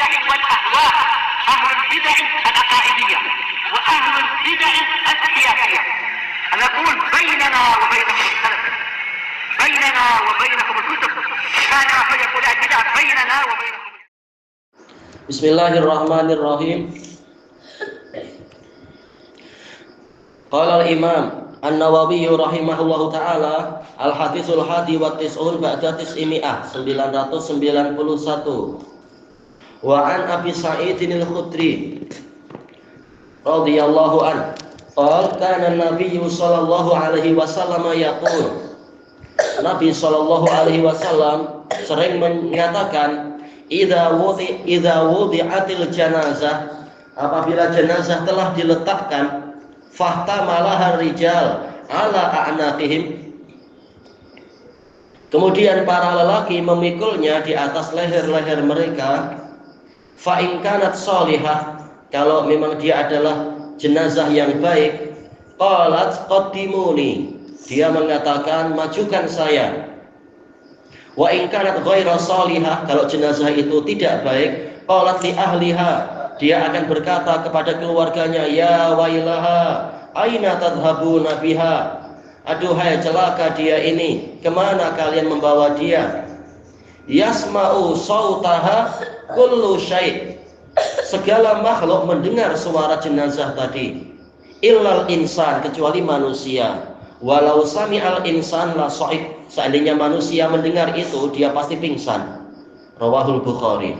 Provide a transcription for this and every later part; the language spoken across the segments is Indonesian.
البدع والأهواء، أهل البدع العقائدية وأهل البدع السياسية. نقول بيننا وبينكم السلف، بيننا وبينكم الكتب، كان فيقول البدع بيننا وبينكم. Bismillahirrahmanirrahim. Qala al-Imam An-Nawawi rahimahullahu taala al-haditsul hadi wa tis'un ba'da tis'imi'ah 991. Wa an Abi Sa'idin al-Khudri radhiyallahu an qala kana an-nabiyyu sallallahu alaihi wasallam yaqul, Nabi sallallahu alaihi wasallam sering menyatakan, idza wudi'atil janazah, apabila jenazah telah diletakkan, fahtamalaha rijal ala a'naqihim, kemudian para lelaki memikulnya di atas leher-leher mereka, fa in kanat shalihah, kalau memang dia adalah jenazah yang baik, qalat qaddimuni, dia mengatakan majukan saya. Wa in kanat ghaira shalihah, kalau jenazah itu tidak baik, qalat li ahliha, dia akan berkata kepada keluarganya, ya wailaha aina tadhhabuna biha, aduhai celaka dia ini, kemana kalian membawa dia? Yasma'u sautaha kullu syai', segala makhluk mendengar suara jenazah tadi, illal insan, kecuali manusia. Walau sami'al insan la sa'id, seandainya manusia mendengar itu, dia pasti pingsan. Rawahul Bukhari.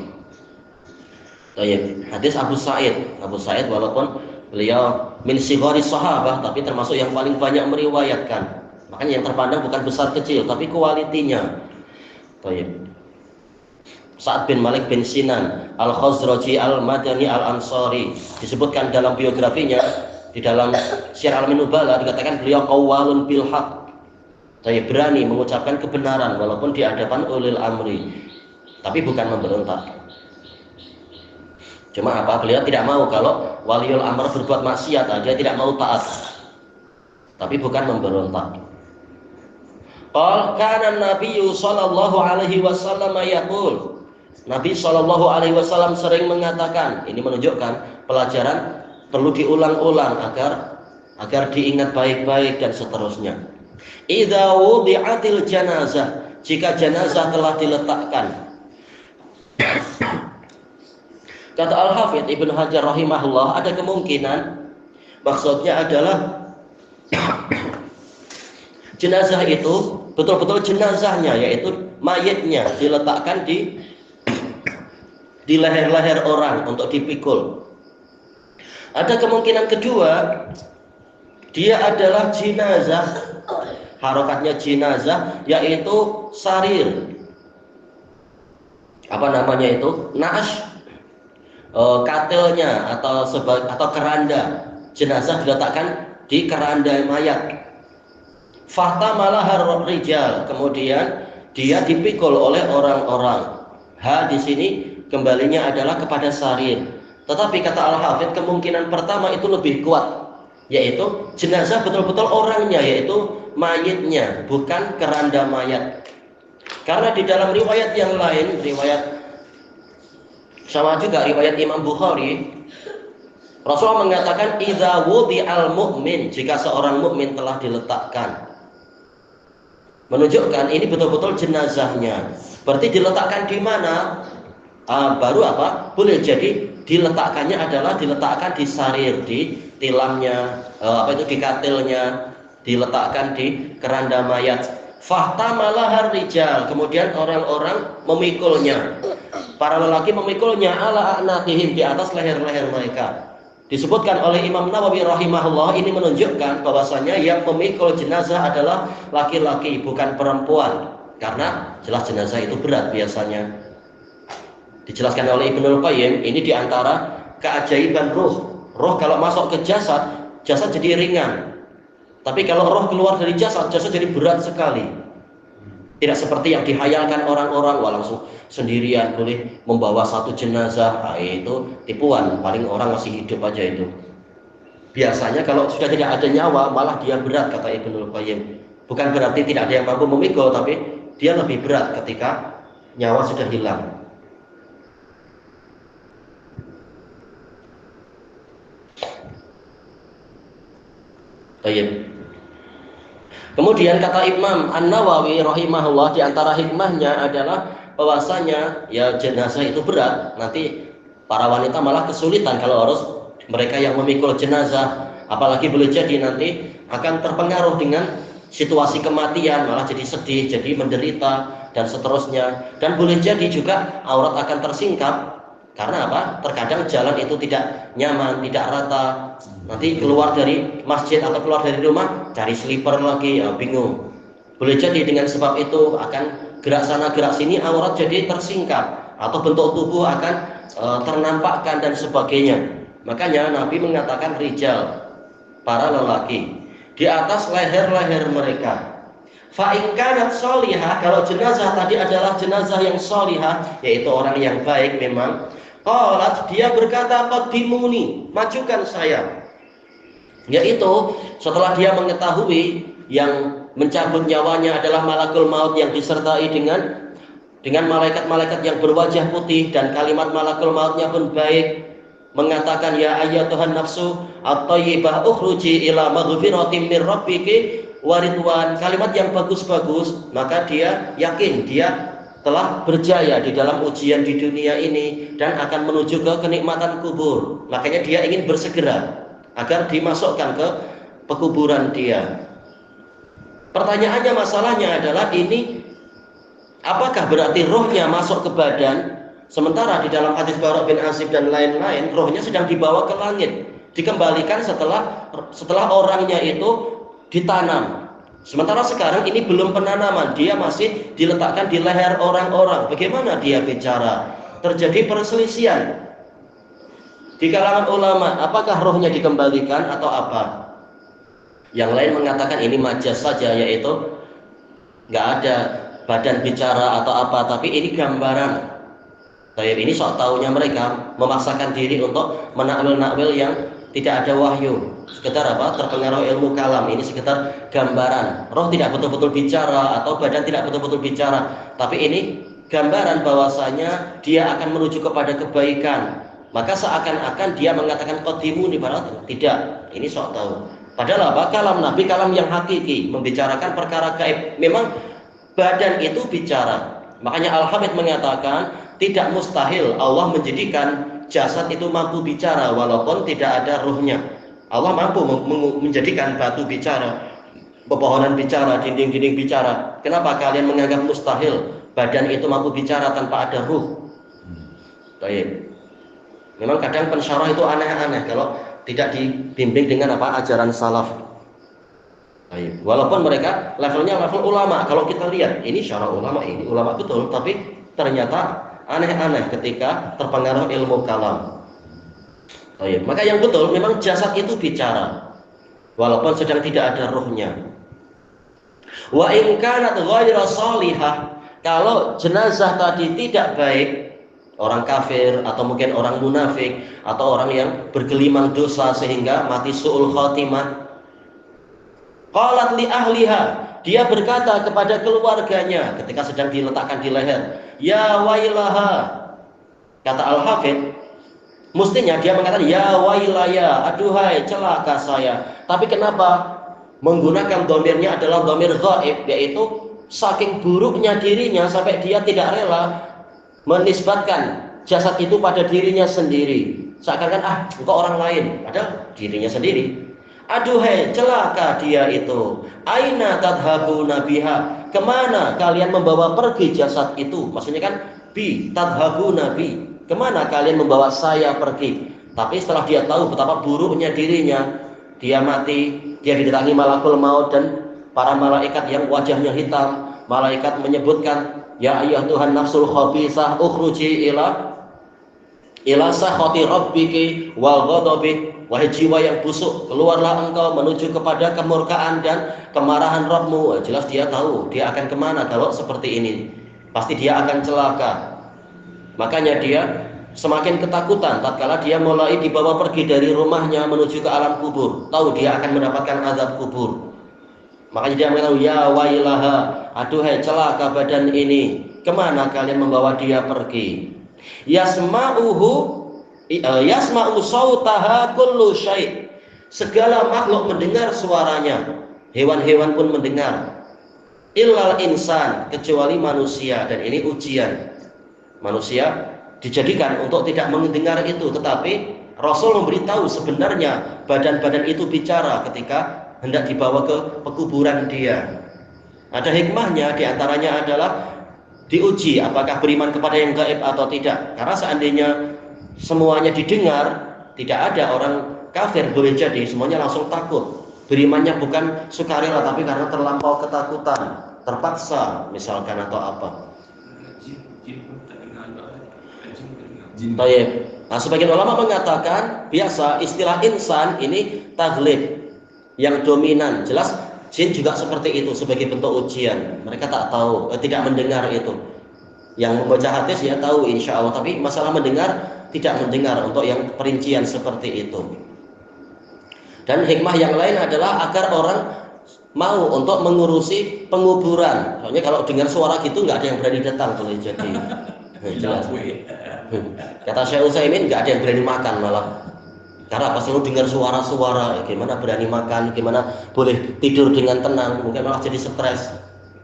Hadis Abu Sa'id walaupun beliau min sighari sahabah, tapi termasuk yang paling banyak meriwayatkan. Makanya yang terpandang bukan besar kecil, tapi kualitinya. Sa'ad bin Malik bin Sinan Al-Khazraji Al-Madani Al-Ansari, disebutkan dalam biografinya di dalam Syiar Alamin Nubala, dikatakan beliau qawwalun bil haq, berani mengucapkan kebenaran walaupun di hadapan ulil amri, tapi bukan memberontak. Cuma apa, beliau tidak mau kalau waliul amr berbuat maksiat, dia tidak mau taat, tapi bukan memberontak. Qala kana an-nabiyyu sallallahu alaihi wasallam yaqul, Nabi sallallahu alaihi wasallam sering mengatakan, ini menunjukkan pelajaran perlu diulang-ulang agar diingat baik-baik dan seterusnya. Idza wudi'atil janazah, jika jenazah telah diletakkan. Kata Al-Hafidz Ibnu Hajar rahimahullah, ada kemungkinan maksudnya adalah jenazah itu betul-betul jenazahnya, yaitu mayitnya diletakkan di leher-leher orang untuk dipikul. Ada kemungkinan kedua, dia adalah jenazah, harokatnya jenazah, yaitu sarir. Apa namanya itu? Na'ash, katilnya atau keranda. Jenazah diletakkan di keranda mayat. Fahtamalaha rijal, kemudian dia dipikul oleh orang-orang. Di sini kembalinya adalah kepada sarir. Tetapi kata Al-Hafidz, kemungkinan pertama itu lebih kuat, yaitu jenazah betul-betul orangnya, yaitu mayitnya, bukan keranda mayat. Karena di dalam riwayat yang lain, sama juga riwayat Imam Bukhari, Rasulullah mengatakan idza wudi'al mu'min, jika seorang mukmin telah diletakkan, menunjukkan ini betul-betul jenazahnya. Berarti diletakkan di mana? Baru apa? Boleh jadi diletakkannya adalah diletakkan di sarir, di tilamnya, di katilnya, diletakkan di keranda mayat. Fahtamalaha rijal, kemudian orang-orang memikulnya, para lelaki memikulnya ala a'naqihim, di atas leher-leher mereka. Disebutkan oleh Imam Nawawi rahimahullah, ini menunjukkan bahwasanya yang memikul jenazah adalah laki-laki, bukan perempuan, karena jelas jenazah itu berat biasanya. Dijelaskan oleh Ibnul Qayyim, ini diantara keajaiban roh. Roh kalau masuk ke jasad, jasad jadi ringan. Tapi kalau roh keluar dari jasad, jasad jadi berat sekali. Tidak seperti yang dihayalkan orang-orang, langsung sendirian boleh membawa satu jenazah. Itu tipuan, paling orang masih hidup aja itu. Biasanya kalau sudah tidak ada nyawa, malah dia berat, kata Ibnul Qayyim. Bukan berarti tidak ada yang mampu memikul, tapi dia lebih berat ketika nyawa sudah hilang. Baik. Kemudian kata Imam An-Nawawi rahimahullah, di antara hikmahnya adalah bahwasanya ya jenazah itu berat, nanti para wanita malah kesulitan kalau harus mereka yang memikul jenazah, apalagi boleh jadi nanti akan terpengaruh dengan situasi kematian, malah jadi sedih, jadi menderita dan seterusnya. Dan boleh jadi juga aurat akan tersingkap. Karena apa? Terkadang jalan itu tidak nyaman, tidak rata. Nanti keluar dari masjid atau keluar dari rumah, cari slipper lagi, ya bingung. Boleh jadi dengan sebab itu akan gerak sana gerak sini, aurat jadi tersingkap atau bentuk tubuh akan ternampakkan dan sebagainya. Makanya Nabi mengatakan rijal, para lelaki, di atas leher-leher mereka. Fa in kanat sholihah, kalau jenazah tadi adalah jenazah yang sholihah, yaitu orang yang baik memang. Qalat, dia berkata, qaddimuni, majukan saya. Yaitu setelah dia mengetahui yang mencabut nyawanya adalah malakul maut yang disertai dengan malaikat-malaikat yang berwajah putih, dan kalimat malakul mautnya pun baik, mengatakan ya ayyatuhan nafsu at-thayyibah ukhruji ila maghfiratin min rabbiki wa ridwan, kalimat yang bagus-bagus. Maka dia yakin dia telah berjaya di dalam ujian di dunia ini dan akan menuju ke kenikmatan kubur. Makanya dia ingin bersegera agar dimasukkan ke pekuburan dia. Pertanyaannya, masalahnya adalah ini, apakah berarti rohnya masuk ke badan? Sementara di dalam hadis Bara bin Azib dan lain-lain, rohnya sedang dibawa ke langit, dikembalikan setelah orangnya itu ditanam. Sementara sekarang ini belum penanaman, dia masih diletakkan di leher orang-orang. Bagaimana dia bicara? Terjadi perselisihan di kalangan ulama, apakah rohnya dikembalikan atau apa? Yang lain mengatakan ini majas saja, yaitu nggak ada badan bicara atau apa, tapi ini gambaran. Ini sok taunya mereka memaksakan diri untuk menakwil-nakwil yang tidak ada wahyu, sekedar apa? Terpengaruh ilmu kalam. Ini sekedar gambaran. Roh tidak betul-betul bicara atau badan tidak betul-betul bicara, tapi ini gambaran bahwasanya dia akan menuju kepada kebaikan. Maka seakan-akan dia mengatakan qadimuni, padahal tidak. Ini sok tahu. Padahal apa? Kalam Nabi, kalam yang hakiki, membicarakan perkara gaib. Memang badan itu bicara. Makanya Al-Hafidz mengatakan tidak mustahil Allah menjadikan jasad itu mampu bicara walaupun tidak ada ruhnya. Allah mampu menjadikan batu bicara, pepohonan bicara, dinding-dinding bicara. Kenapa kalian menganggap mustahil badan itu mampu bicara tanpa ada ruh? Baik. Memang kadang pensyarah itu aneh-aneh kalau tidak dibimbing dengan apa? Ajaran salaf. Baik. Walaupun mereka levelnya level ulama. Kalau kita lihat ini syarah ulama, ini ulama betul, tapi ternyata aneh-aneh ketika terpengaruh ilmu kalam. Maka yang betul memang jasad itu bicara walaupun sedang tidak ada ruhnya. Wa in kanat ghaira shalihah, kalau jenazah tadi tidak baik, orang kafir atau mungkin orang munafik atau orang yang bergelimang dosa sehingga mati su'ul khatimah. Qalat li ahliha, dia berkata kepada keluarganya ketika sedang diletakkan di leher, ya wailaha. Kata Al-Hafidz, mestinya dia mengatakan ya wailaya, aduhai celaka saya. Tapi kenapa menggunakan domirnya adalah domir ghaib, yaitu saking buruknya dirinya sampai dia tidak rela menisbatkan jasad itu pada dirinya sendiri. Seakan-akan engkau orang lain, padahal dirinya sendiri. Aduhai celaka dia itu. Aina tadhabuna biha, kemana kalian membawa pergi jasad itu? Maksudnya kan bi tadhabuna bi, kemana kalian membawa saya pergi? Tapi setelah dia tahu betapa buruknya dirinya, dia mati, dia didatangi malakul maut dan para malaikat yang wajahnya hitam. Malaikat menyebutkan, ya ayah Tuhan nafsul khabisah ukhruji ila sakhati rabbiki wal ghadabi. Wahai jiwa yang busuk, keluarlah engkau menuju kepada kemurkaan dan kemarahan Rabbmu. Jelas dia tahu dia akan kemana kalau seperti ini. Pasti dia akan celaka. Makanya dia semakin ketakutan tatkala dia mulai dibawa pergi dari rumahnya menuju ke alam kubur. Tahu dia akan mendapatkan azab kubur. Makanya dia mengatakan, ya wailaha, aduhai celaka badan ini. Kemana kalian membawa dia pergi? Yasma'u sautaha kullu syai'. segala makhluk mendengar suaranya, hewan-hewan pun mendengar. Illal insan, kecuali manusia. Dan ini ujian. Manusia dijadikan untuk tidak mendengar itu, tetapi Rasul memberitahu sebenarnya badan-badan itu bicara ketika hendak dibawa ke pekuburan dia. Ada hikmahnya, diantaranya adalah diuji apakah beriman kepada yang gaib atau tidak. Karena seandainya semuanya didengar, tidak ada orang kafir boleh jadi semuanya langsung takut. Berimannya bukan sukarela tapi karena terlampau ketakutan, terpaksa misalkan atau apa. Baik. Nah, sebagian ulama mengatakan biasa istilah insan ini taglib yang dominan. Jelas jin juga seperti itu sebagai bentuk ujian. Mereka tak tahu, tidak mendengar itu. Yang membaca hadis ya tahu insya Allah, tapi masalah mendengar tidak mendengar untuk yang perincian seperti itu. Dan hikmah yang lain adalah agar orang mau untuk mengurusi penguburan. Soalnya kalau dengar suara gitu nggak ada yang berani datang boleh jadi. Jelas. Kata Syekh Utsaimin nggak ada yang berani makan malah. Karena pas selalu dengar suara-suara, gimana berani makan, gimana boleh tidur dengan tenang, mungkin malah jadi stres.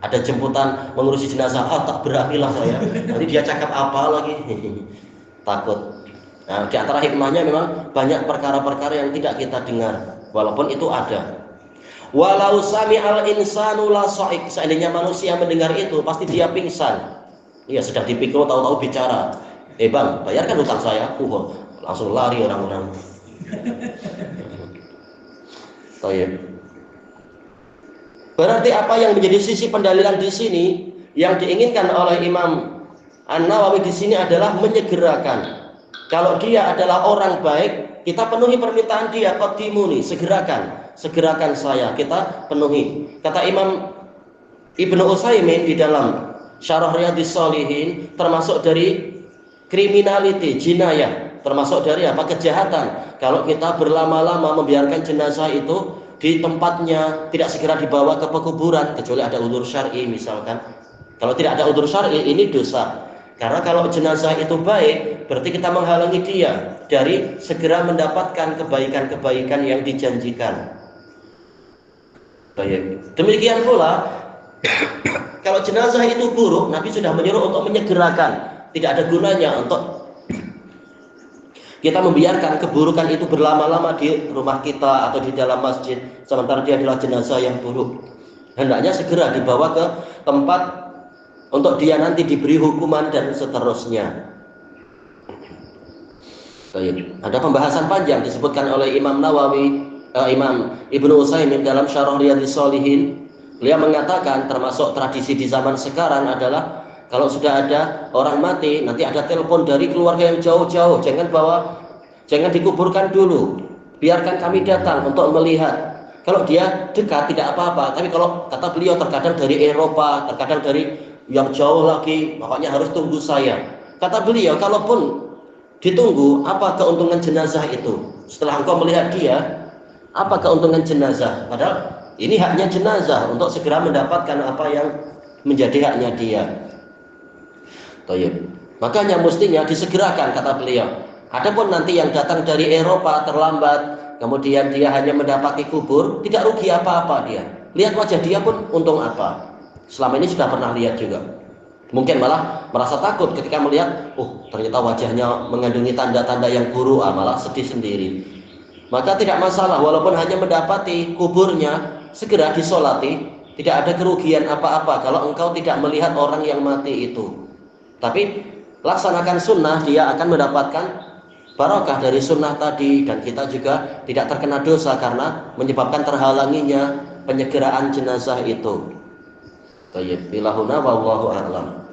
Ada jemputan mengurusi jenazah, tak beranilah saya. Nanti dia cakap apa lagi? Takut. Nah, di antara hikmahnya memang banyak perkara-perkara yang tidak kita dengar, walaupun itu ada. Walau sami'al insanu la sa'iq, seandainya manusia mendengar itu pasti dia pingsan. Iya, sedang dipikul tahu-tahu bicara. Bang, bayarkan hutang saya. Langsung lari orang-orang. Baik. Berarti apa yang menjadi sisi pendalilan di sini yang diinginkan oleh Imam An-Nawawi di sini adalah menyegerakan. Kalau dia adalah orang baik, kita penuhi permintaan dia, qaddimuni, segerakan saya, kita penuhi. Kata Imam Ibnu Utsaimin di dalam Syarah Riyadhis Shalihin, termasuk dari kriminality, jinayah, termasuk dari apa? Kejahatan. Kalau kita berlama-lama membiarkan jenazah itu di tempatnya, tidak segera dibawa ke pekuburan, kecuali ada udzur syar'i misalkan. Kalau tidak ada udzur syar'i, ini dosa. Karena kalau jenazah itu baik, berarti kita menghalangi dia dari segera mendapatkan kebaikan-kebaikan yang dijanjikan. Baik. Demikian pula, kalau jenazah itu buruk, Nabi sudah menyuruh untuk menyegerakan. Tidak ada gunanya untuk kita membiarkan keburukan itu berlama-lama di rumah kita atau di dalam masjid, sementara dia adalah jenazah yang buruk. Hendaknya segera dibawa ke tempat untuk dia nanti diberi hukuman dan seterusnya. Baik. Ada pembahasan panjang disebutkan oleh Imam Nawawi, Imam Ibnu Utsaimin dalam Syarah Riyadhis Shalihin. Beliau mengatakan termasuk tradisi di zaman sekarang adalah kalau sudah ada orang mati, nanti ada telepon dari keluarga yang jauh-jauh, jangan dikuburkan dulu, biarkan kami datang untuk melihat. Kalau dia dekat tidak apa-apa, tapi kalau kata beliau terkadang dari Eropa, terkadang dari yang jauh lagi, makanya harus tunggu saya. Kata beliau, kalaupun ditunggu, apa keuntungan jenazah itu? Setelah engkau melihat dia, apa keuntungan jenazah? Padahal ini haknya jenazah untuk segera mendapatkan apa yang menjadi haknya dia. Makanya mestinya disegerakan kata beliau. Adapun nanti yang datang dari Eropa terlambat, kemudian dia hanya mendapati kubur, tidak rugi apa-apa dia. Lihat wajah dia pun untung apa? Selama ini sudah pernah lihat juga. Mungkin malah merasa takut ketika melihat, ternyata wajahnya mengandungi tanda-tanda yang buruk, malah sedih sendiri. Maka tidak masalah, walaupun hanya mendapati kuburnya, segera disolati, tidak ada kerugian apa-apa kalau engkau tidak melihat orang yang mati itu. Tapi laksanakan sunnah, dia akan mendapatkan barokah dari sunnah tadi, dan kita juga tidak terkena dosa karena menyebabkan terhalanginya penyegeraan jenazah itu. Baik, bilahuna wallahu a'lam.